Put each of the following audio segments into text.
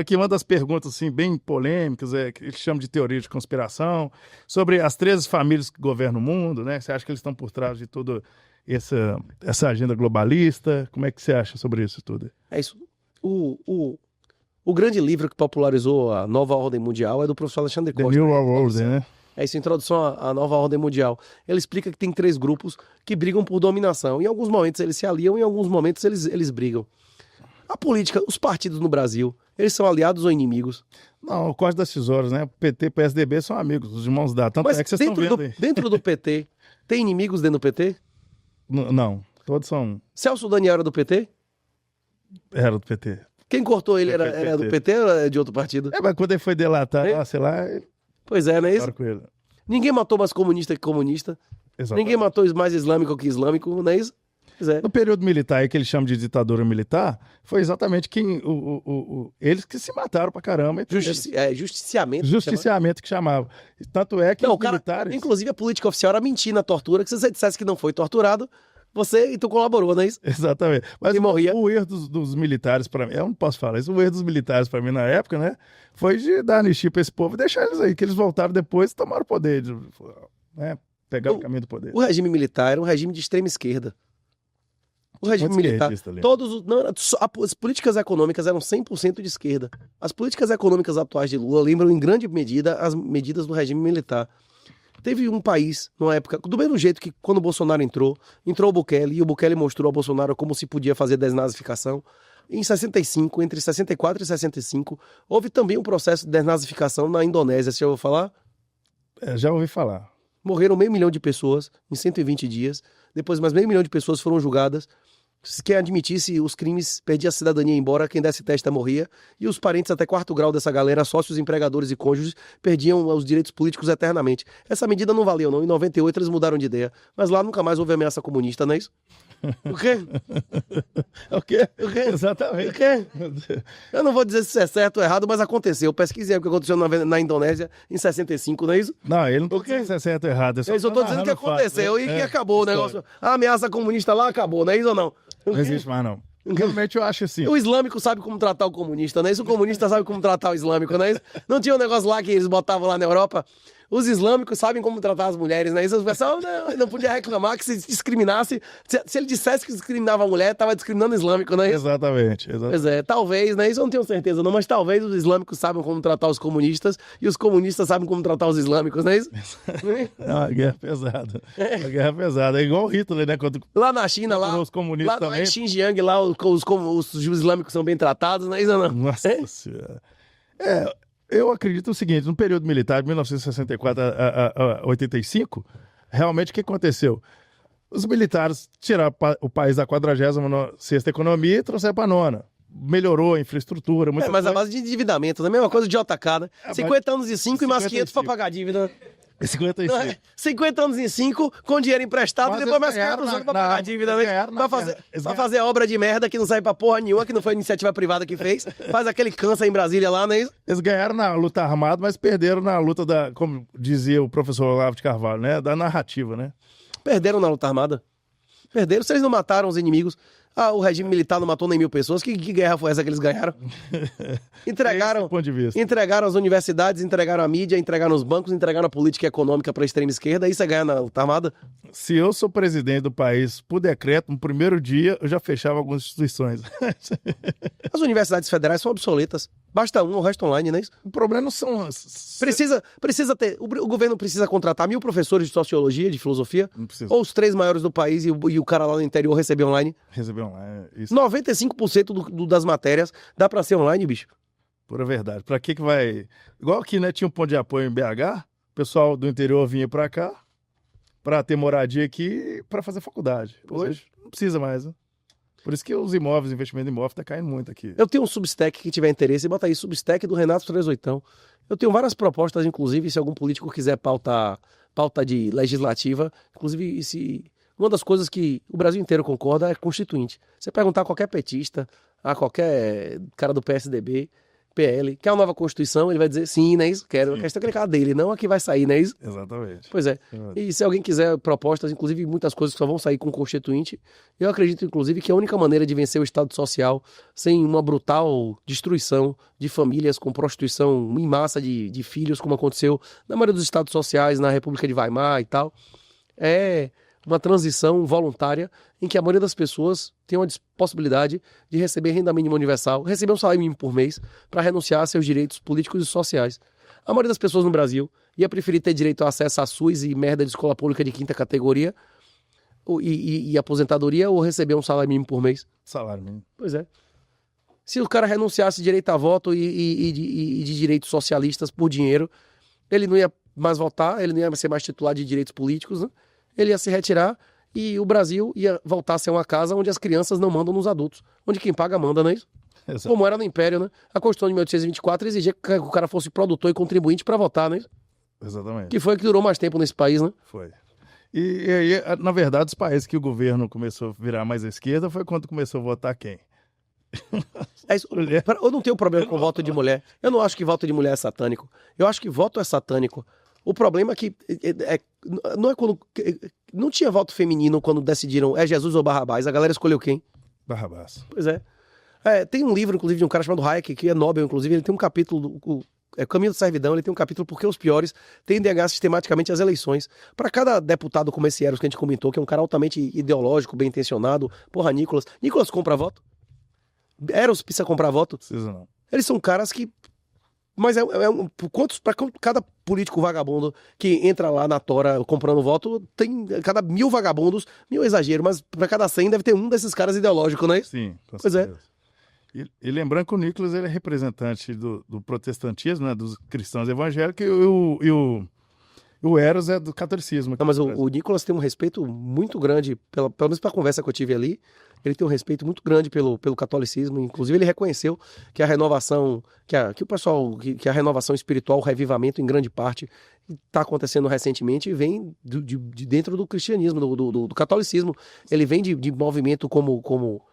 Aqui uma das perguntas assim, bem polêmicas, que eles chamam de teoria de conspiração, sobre as 13 famílias que governam o mundo, né? Você acha que eles estão por trás de toda essa agenda globalista? Como é que você acha sobre isso tudo? É isso. O grande livro que popularizou a nova ordem mundial é do professor Alexandre The Costa. New World Order, né? É isso, Introdução à Nova Ordem Mundial. Ele explica que tem 3 grupos que brigam por dominação. Em alguns momentos eles se aliam, em alguns momentos eles brigam. A política, os partidos no Brasil, eles são aliados ou inimigos? Não, o Código das Tesouras, né? PT e PSDB são amigos, os irmãos dados. Tanto Mas é que vocês estão vendo aí. dentro do PT, tem inimigos dentro do PT? Não, todos são... Celso Daniel era do PT? Era do PT. Quem cortou ele era do PT ou era de outro partido? Mas quando ele foi delatar, sei lá, Pois é, não é isso? claro com ele. Ninguém matou mais comunista que comunista. Exatamente. Ninguém matou mais islâmico que islâmico, não é isso? Pois é. No período militar, aí que eles chamam de ditadura militar, foi exatamente eles que se mataram pra caramba. Justiciamento. Justiciamento que chamava. Tanto é que Não, os militares... inclusive a política oficial era mentir na tortura, que se você dissesse que não foi torturado, tu colaborou, não é isso? Exatamente. Mas E morria. o erro dos militares para mim, eu não posso falar isso, o erro dos militares para mim na época, né, foi de dar anistia para esse povo e deixar eles aí, que eles voltaram depois e tomaram o poder, né, pegaram o caminho do poder. O regime militar era um regime de extrema esquerda. O regime Muito militar, esquerdista ali. as políticas econômicas eram 100% de esquerda. As políticas econômicas atuais de Lula lembram em grande medida as medidas do regime militar. Teve um país, numa época, do mesmo jeito que quando o Bolsonaro entrou o Bukele, e o Bukele mostrou ao Bolsonaro como se podia fazer desnazificação. Em 65, entre 64 e 65, houve também um processo de desnazificação na Indonésia, você já ouviu falar? Já ouvi falar. Morreram 500 mil de pessoas em 120 dias. Depois, mais 500 mil de pessoas foram julgadas. Quem admitisse os crimes perdia a cidadania e ia embora, quem desse testa morria. E os parentes até 4º grau dessa galera, sócios, empregadores e cônjuges, perdiam os direitos políticos eternamente. Essa medida não valeu, não. Em 98 eles mudaram de ideia. Mas lá nunca mais houve ameaça comunista, não é isso? O quê? O quê? O quê? Exatamente. O quê? Eu não vou dizer se isso é certo ou errado, mas aconteceu. Pesquisei o que aconteceu na Indonésia em 65, não é isso? Não, ele não O quê? tem se é certo ou errado. Eu só tô dizendo que aconteceu e que acabou o negócio. A ameaça comunista lá acabou, não é isso ou não? Não existe mais, não. Realmente eu acho assim. O islâmico sabe como tratar o comunista, não é isso? O comunista sabe como tratar o islâmico, não é isso? Não tinha um negócio lá que eles botavam lá na Europa? Os islâmicos sabem como tratar as mulheres, não é isso? O pessoal não podia reclamar que se discriminasse. Se ele dissesse que discriminava a mulher, estava discriminando o islâmico, não é isso? Exatamente. Pois é, talvez, né? Isso eu não tenho certeza não, mas talvez os islâmicos sabem como tratar os comunistas e os comunistas sabem como tratar os islâmicos, não é isso? É uma guerra pesada. Uma guerra pesada. É igual o Hitler, né? Quando Lá na China, lá, os comunistas lá também. em Xinjiang, lá os islâmicos são bem tratados, não é isso ou não? Nossa Senhora. Eu acredito o seguinte, no período militar de 1964 a 85, realmente o que aconteceu? Os militares tiraram o país da 46ª economia e trouxeram para a 9ª. Melhorou a infraestrutura, muita Mas a coisa. base de endividamento, a mesma coisa de JK, né? 50 anos em 5 e mais 500 para 55. pagar a dívida. 55. 50 anos em 5, com dinheiro emprestado, Mas e depois mais eles 500 anos ganharam pra pagar a dívida, né? ganharam na guerra. Eles Pra ganharam. fazer obra de merda que não sai pra porra nenhuma, que não foi iniciativa privada que fez. Faz aquele câncer em Brasília lá, não é isso? Eles ganharam na luta armada, mas perderam na luta como dizia o professor Olavo de Carvalho, né? Da narrativa, né? Perderam na luta armada. Perderam. Se eles não mataram os inimigos, o regime militar não matou nem 1000 pessoas, que guerra foi essa que eles ganharam? Entregaram, Esse ponto de vista. entregaram as universidades, entregaram a mídia, entregaram os bancos, entregaram a política econômica pra extrema esquerda, isso é ganhar na luta armada? Se eu sou presidente do país, por decreto, no primeiro dia, eu já fechava algumas instituições. As universidades federais são obsoletas. Basta o resto online, não é isso? O problema não são... Precisa ter. O governo precisa contratar 1000 professores de sociologia, de filosofia, Não precisa ou os 3 maiores do país e o cara lá no interior receber online. receber online. Isso 95% das matérias dá pra ser online, bicho. pura verdade. Pra que vai... Igual aqui, né? Tinha um ponto de apoio em BH, o pessoal do interior vinha pra cá, pra ter moradia aqui, pra fazer faculdade. Hoje, não precisa mais, né? Por isso que os imóveis, investimento em imóvel, tá caindo muito aqui. Eu tenho um Substack que tiver interesse, bota aí, Substack do Renato 38. Eu tenho várias propostas, inclusive, se algum político quiser pauta de legislativa, inclusive, uma das coisas que o Brasil inteiro concorda é constituinte. Você perguntar a qualquer petista, a qualquer cara do PSDB, PL. Quer uma nova Constituição? Ele vai dizer sim, não é isso? Quero. A questão é que ele dele, não a que vai sair, não é isso? Exatamente. Pois é. E se alguém quiser propostas, inclusive muitas coisas que só vão sair com o Constituinte, eu acredito, inclusive, que a única maneira de vencer o Estado Social sem uma brutal destruição de famílias com prostituição em massa de filhos, como aconteceu na maioria dos Estados Sociais, na República de Weimar e tal, é uma transição voluntária em que a maioria das pessoas tem uma possibilidade de receber renda mínima universal, receber um salário mínimo por mês, para renunciar a seus direitos políticos e sociais. A maioria das pessoas no Brasil ia preferir ter direito ao acesso a SUS e merda de escola pública de quinta categoria e aposentadoria ou receber um salário mínimo por mês. Salário mínimo. Pois é. Se o cara renunciasse direito a voto e de direitos socialistas por dinheiro, ele não ia mais votar, ele não ia ser mais titular de direitos políticos, né? Ele ia se retirar e o Brasil ia voltar a ser uma casa onde as crianças não mandam nos adultos, onde quem paga manda, não é isso? Exato. Como era no Império, né? A Constituição de 1824 exigia que o cara fosse produtor e contribuinte para votar, né? Exatamente. Que foi que durou mais tempo nesse país, né? Foi. E aí, na verdade, os países que o governo começou a virar mais à esquerda foi quando começou a votar quem? É isso. Eu não tenho problema com voto de mulher. Eu não acho que voto de mulher é satânico. Eu acho que voto é satânico. O problema é que não é quando. Não tinha voto feminino quando decidiram é Jesus ou Barrabás. A galera escolheu quem? Barrabás. Pois é. Tem um livro, inclusive, de um cara chamado Hayek, que é Nobel, inclusive, ele tem um capítulo, o Caminho da Servidão, ele tem um capítulo porque os piores tendem a ganhar sistematicamente as eleições. Para cada deputado como esse Eros que a gente comentou, que é um cara altamente ideológico, bem intencionado, porra, Nicolas compra voto? Eros precisa comprar voto? Precisa não. Eles são caras que... Mas para cada político vagabundo que entra lá na tora comprando voto, tem cada 1000 vagabundos, 1000 exagero, mas para cada 100 deve ter um desses caras ideológicos, né? Sim, com pois certeza. É. E lembrando que o Nicolas ele é representante do protestantismo, né, dos cristãos evangélicos, e o Eros é do catolicismo. Não, mas o Nicolas tem um respeito muito grande, pelo menos para a conversa que eu tive ali, ele tem um respeito muito grande pelo catolicismo. Inclusive, ele reconheceu que a renovação, que a renovação espiritual, o revivamento, em grande parte, está acontecendo recentemente e vem de dentro do cristianismo, do catolicismo. Ele vem de movimento como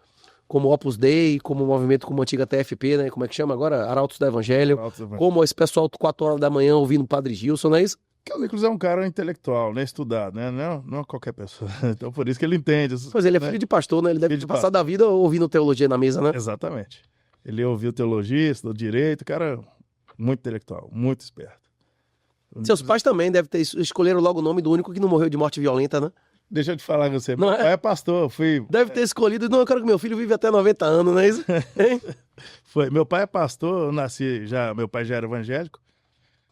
Opus Dei, como movimento como a antiga TFP, né? Como é que chama agora? Arautos do Evangelho. Como esse pessoal 4 horas da manhã ouvindo o Padre Gilson, não é isso? Porque o Nicolas é um cara intelectual, né? Estudado, né? Não é qualquer pessoa. Então, por isso que ele entende. Pois ele é filho de pastor, né? Ele deve ter passado a vida ouvindo teologia na mesa, né? Exatamente. Ele ouviu teologia, estudou direito, cara muito intelectual, muito esperto. Seus pais também devem escolheram logo o nome do único que não morreu de morte violenta, né? Deixa eu te falar com você. Não meu pai é pastor, eu fui... Deve ter escolhido, não, eu quero que meu filho vive até 90 anos, não é isso? Foi. Meu pai é pastor, eu nasci já, meu pai já era evangélico.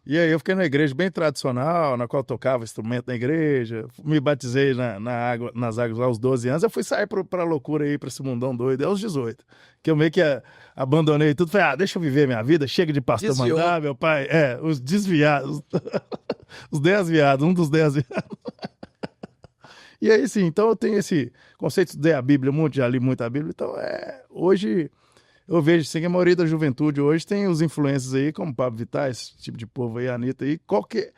E aí eu fiquei numa igreja bem tradicional, na qual eu tocava instrumento na igreja. Me batizei nas águas lá aos 12 anos. Eu fui sair pra loucura aí, pra esse mundão doido, aos 18. Que eu meio que abandonei tudo. Falei, deixa eu viver minha vida, chega de pastor Desviou. mandar, meu pai. Os desviados. Os 10 viados, um dos 10 viados. E aí sim, então eu tenho esse conceito, estudei a Bíblia muito, já li muito a Bíblia. Então hoje... Eu vejo assim, que a maioria da juventude hoje tem os influencers aí, como Pablo Vittar, esse tipo de povo aí, a Anitta aí. O que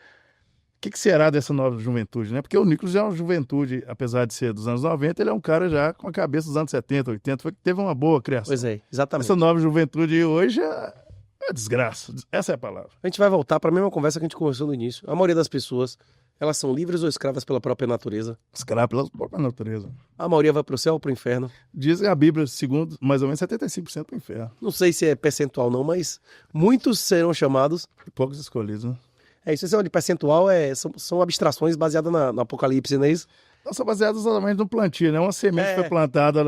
será dessa nova juventude, né? Porque o Nicolas já é uma juventude, apesar de ser dos anos 90, ele é um cara já com a cabeça dos anos 70, 80, foi que teve uma boa criação. Pois é, exatamente. Essa nova juventude hoje é desgraça, essa é a palavra. A gente vai voltar para a mesma conversa que a gente conversou no início. A maioria das pessoas, elas são livres ou escravas pela própria natureza? Escrava pela própria natureza. A maioria vai para o céu ou para o inferno? Dizem a Bíblia, segundo, mais ou menos 75% para o inferno. Não sei se é percentual não, mas muitos serão chamados. E poucos escolhidos, né? Isso é de percentual, são abstrações baseadas no Apocalipse, não é isso? Não são baseadas exatamente no plantio, né? Uma semente foi plantada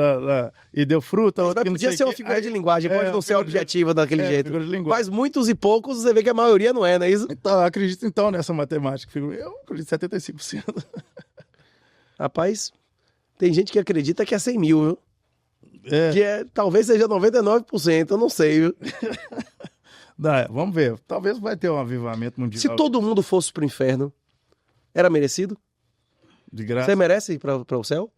e deu fruta. Mas podia ser uma figura de linguagem, pode não ser objetiva daquele jeito. Mas muitos e poucos, você vê que a maioria não é, não é isso? Então, acredito então nessa matemática. Eu acredito 75%. Rapaz, tem gente que acredita que é 100 mil, viu? Talvez seja 99%, eu não sei, viu? Vamos ver. Talvez vai ter um avivamento mundial. Se todo mundo fosse pro inferno, era merecido? De graça. Você merece ir para o céu?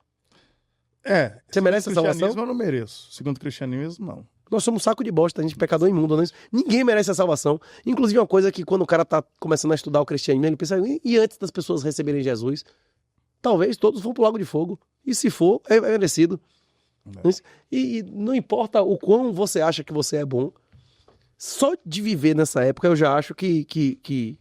Você merece a salvação? Cristianismo eu não mereço. Segundo o cristianismo, não. Nós somos um saco de bosta, a gente é pecador imundo, não é isso? Ninguém merece a salvação. Inclusive, uma coisa que quando o cara tá começando a estudar o cristianismo, ele pensa, e antes das pessoas receberem Jesus, talvez todos vão pro lago de fogo. E se for, é merecido. E não importa o quão você acha que você é bom, Só de viver nessa época eu já acho que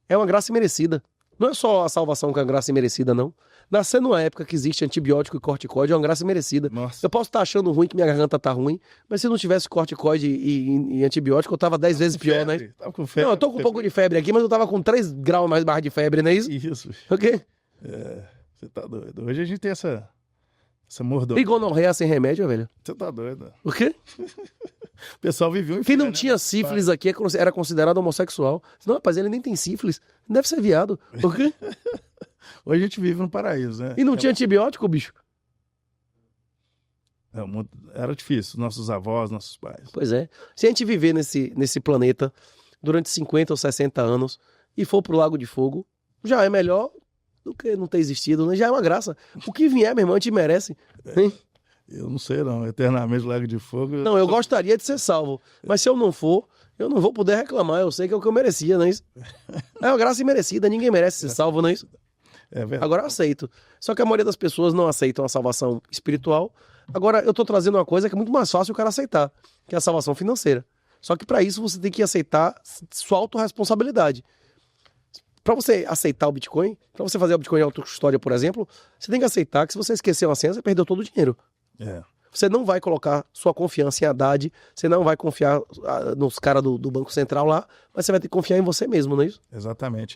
é uma graça imerecida. Não é só a salvação que é uma graça imerecida, não. Nascer numa época que existe antibiótico e corticoide é uma graça imerecida. Nossa. Eu posso estar achando ruim que minha garganta tá ruim, mas se não tivesse corticoide e antibiótico, eu tava 10 vezes pior, né? Tava com febre. Não, eu tô com um pouco de febre aqui, mas eu tava com 3 graus mais barra de febre, não é isso? Isso. Ok? Você tá doido. Hoje a gente tem essa mordomia. E gonorreia sem remédio, velho? Você tá doido. O quê? O pessoal vivia um Quem inferno, não né? tinha sífilis aqui era considerado homossexual. Não, rapaz, ele nem tem sífilis. Deve ser viado. O quê? Hoje a gente vive no paraíso, né? E não tinha antibiótico, bicho? Era difícil. Nossos avós, nossos pais. Pois é. Se a gente viver nesse planeta durante 50 ou 60 anos e for pro Lago de Fogo, já é melhor do que não ter existido, né? Já é uma graça. O que vier, meu irmão, a gente merece. Hein? Eu não sei, não. Eternamente Lago de Fogo. Não, eu gostaria de ser salvo. Mas se eu não for, eu não vou poder reclamar. Eu sei que é o que eu merecia, não é isso? É uma graça imerecida. Ninguém merece ser salvo, não é isso? É verdade. Agora eu aceito. Só que a maioria das pessoas não aceitam a salvação espiritual. Agora eu tô trazendo uma coisa que é muito mais fácil o cara aceitar, que é a salvação financeira. Só que para isso você tem que aceitar sua autorresponsabilidade. Para você aceitar o Bitcoin, para você fazer o Bitcoin em autocustódia, por exemplo, você tem que aceitar que se você esquecer uma senha, você perdeu todo o dinheiro. É. Você não vai colocar sua confiança em Haddad, você não vai confiar nos caras do Banco Central lá, mas você vai ter que confiar em você mesmo, não é isso? Exatamente.